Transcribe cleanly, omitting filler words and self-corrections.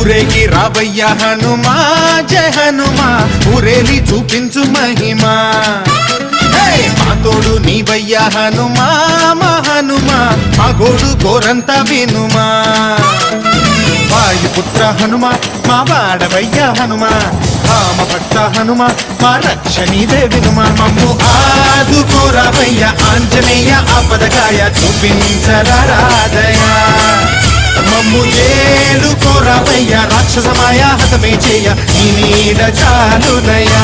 ఊరేగి రావయ్య హనుమా జయ హనుమా ఊరేలి చూపించు మహిమా మా తోడు నీవయ్య హనుమా మా హనుమా మా గోడు గోరంత వినుమా వాయుపుత్ర హనుమా మా వాడవయ్య హనుమా రామభక్త హనుమా మా రక్షణీదే వినుమా మమ్ము ఆదుకోరావయ్య ఆంజనేయ ఆపదకాయ చూపించరాదయ మమ్ము ఏలుకోరావయ్య రాక్షసమాయ హతమే చేయ నీ నీడ చాలునయా